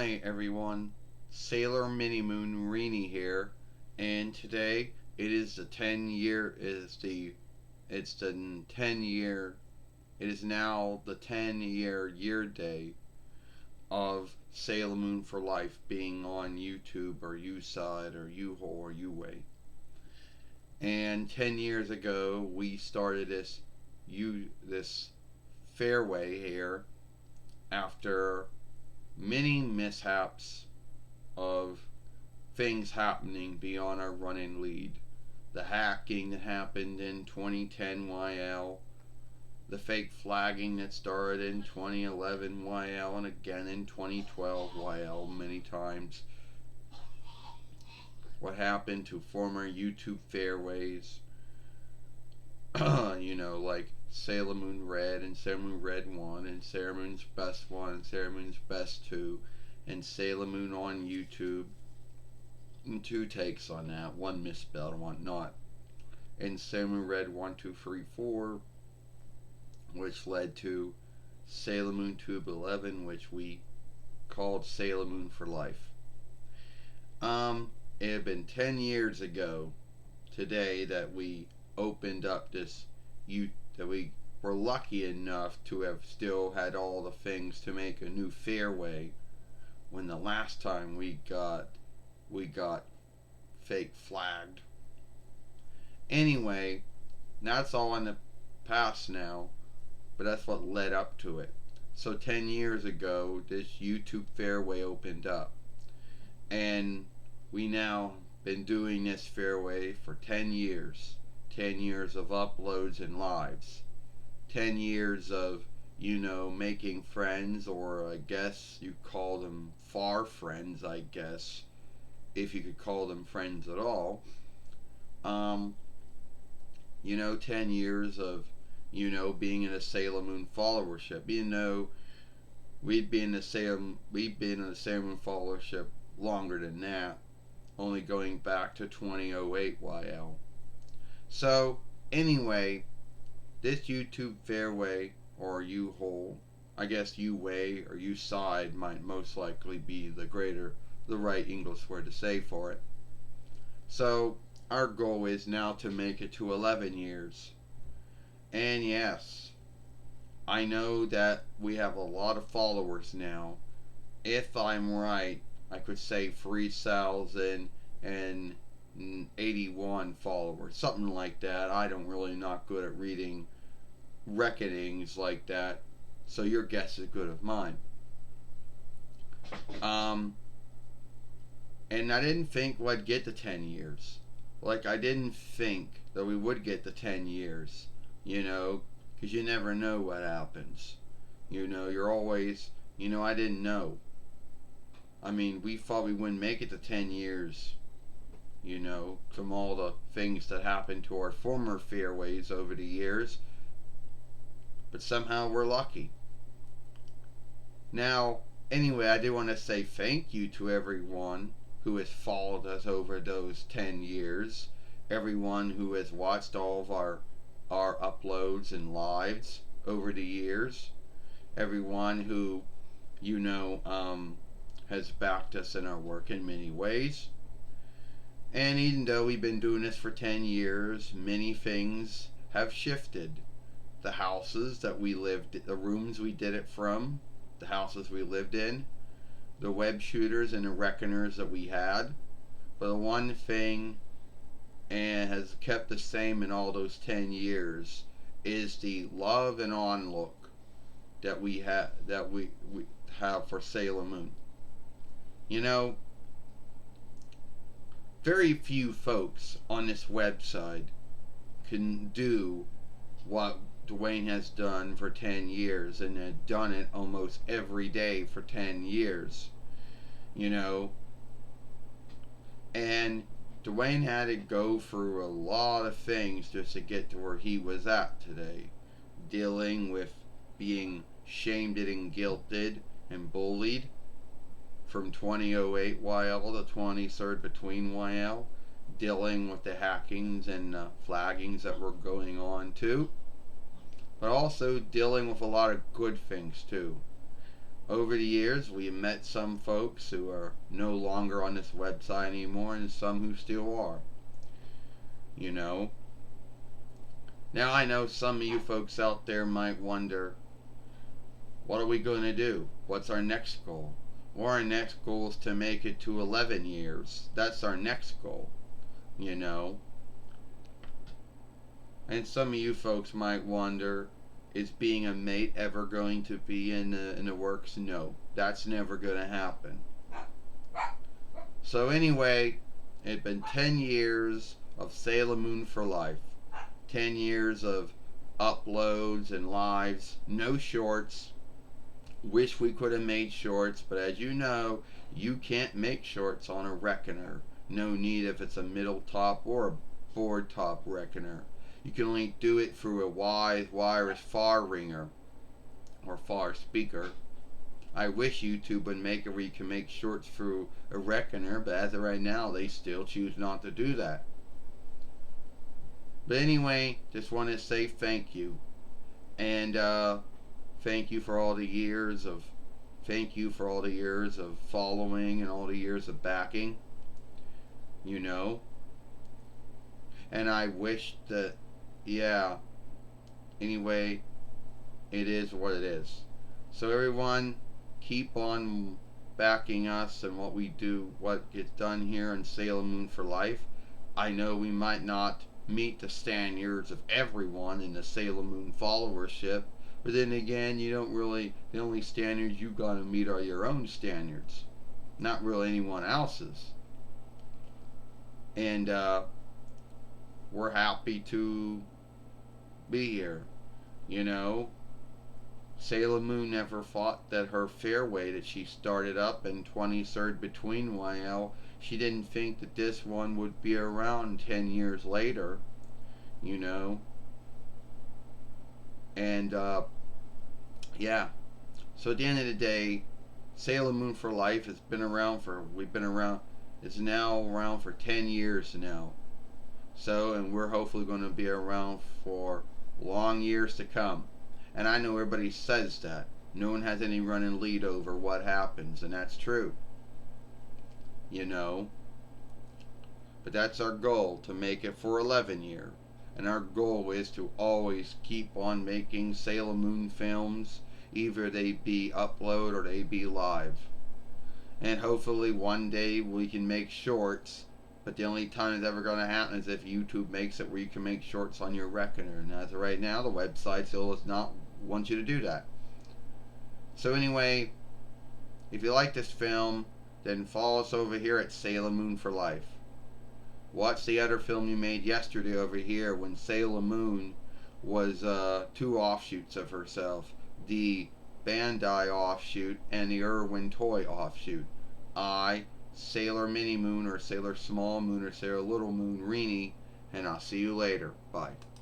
Hi everyone, Sailor Mini Moon Rini here, and today it is the 10 year it's the 10 year it is now the 10 year day of Sailor Moon for Life being on YouTube or U-Side or U-Hole or U-Way. And 10 years ago we started this fairway here after many mishaps of things happening beyond our running lead. The hacking that happened in 2010 YL, the fake flagging that started in 2011 YL and again in 2012 YL many times. What happened to former YouTube fairways, like Sailor Moon Red and Sailor Moon Red 1 and Sailor Moon's Best 1 and Sailor Moon's Best 2 and Sailor Moon on YouTube. And two takes on that, one misspelled and one not. And Sailor Moon Red 1, 2, 3, 4, which led to Sailor Moon Tube 11, which we called Sailor Moon for Life. It had been 10 years ago today that we opened up that we were lucky enough to have still had all the things to make a new fairway when the last time we got fake flagged. Anyway, that's all in the past now, but that's what led up to it. So 10 years ago, this YouTube fairway opened up, and we now been doing this fairway for 10 years. 10 years of uploads and lives. 10 years of, making friends, or I guess you call them far friends, I guess, if you could call them friends at all. 10 years of, being in a Sailor Moon followership. We'd been in the Sailor Moon followership longer than that, only going back to 2008 YL. So, anyway, this YouTube fairway, or U-Hole, I guess U-Way or U-Side might most likely be the right English word to say for it. So, our goal is now to make it to 11 years. And yes, I know that we have a lot of followers now. If I'm right, I could say 3,081 followers, something like that. I don't really not good at reading reckonings like that, so your guess is good of mine. And I didn't think we'd get to 10 years. Like, I didn't think that we would get to 10 years, because you never know what happens. You're always, I didn't know. I mean, we thought we wouldn't make it to 10 years, from all the things that happened to our former fairways over the years. But somehow we're lucky. Now, anyway, I do want to say thank you to everyone who has followed us over those 10 years. Everyone who has watched all of our uploads and lives over the years. Everyone who, has backed us in our work in many ways. And even though we've been doing this for 10 years, many things have shifted. The houses that we lived, the rooms we did it from, the houses we lived in, the web shooters and the reckoners that we had. But the one thing and has kept the same in all those 10 years is the love and onlook that we have for Sailor Moon. Very few folks on this website can do what Dwayne has done for 10 years, and had done it almost every day for 10 years. And Dwayne had to go through a lot of things just to get to where he was at today. Dealing with being shamed and guilted and bullied from 2008 YL to 23rd between YL. Dealing with the hackings and flaggings that were going on too. But also dealing with a lot of good things too. over the years, we met some folks who are no longer on this website anymore, and some who still are. You know. Now I know some of you folks out there might wonder, what are we going to do? What's our next goal? Well, our next goal is to make it to 11 years. That's our next goal. You know. And some of you folks might wonder, is being a mate ever going to be in the works? No, that's never going to happen. So anyway, it's been 10 years of Sailor Moon for life. 10 years of uploads and lives, no shorts. Wish we could have made shorts, but as you know, you can't make shorts on a reckoner. No need if it's a middle top or a board top reckoner. You can only do it through a wireless far ringer or far speaker. I wish YouTube would make it where you can make shorts through a reckoner, but as of right now, they still choose not to do that. But anyway, just want to say thank you. And thank you for all the years of following and all the years of backing. You know. And I wish that, yeah. Anyway, it is what it is. So everyone, keep on backing us and what we do, what gets done here in Sailor Moon for life. I know we might not meet the standards of everyone in the Sailor Moon followership, but then again, you don't really, the only standards you gotta meet are your own standards, not really anyone else's. And we're happy to be here. You know, Sailor Moon never thought that her fairway that she started up in 23rd between YL, she didn't think that this one would be around 10 years later, you know. And yeah, so at the end of the day, Sailor Moon for life has been around for, it's now around for 10 years now. So, and we're hopefully going to be around for long years to come. And I know everybody says that. No one has any running lead over what happens, and that's true. You know. But that's our goal, to make it for 11 years. And our goal is to always keep on making Sailor Moon films, either they be upload or they be live. And hopefully one day we can make shorts, but the only time it's ever going to happen is if YouTube makes it where you can make shorts on your reckoner. And as of right now, the website still does not want you to do that. So anyway, if you like this film, then follow us over here at Sailor Moon for Life. Watch the other film you made yesterday over here when Sailor Moon was two offshoots of herself. The Bandai offshoot and the Irwin Toy offshoot. Sailor Mini Moon or Sailor Small Moon or Sailor Little Moon Rini, and I'll see you later. Bye.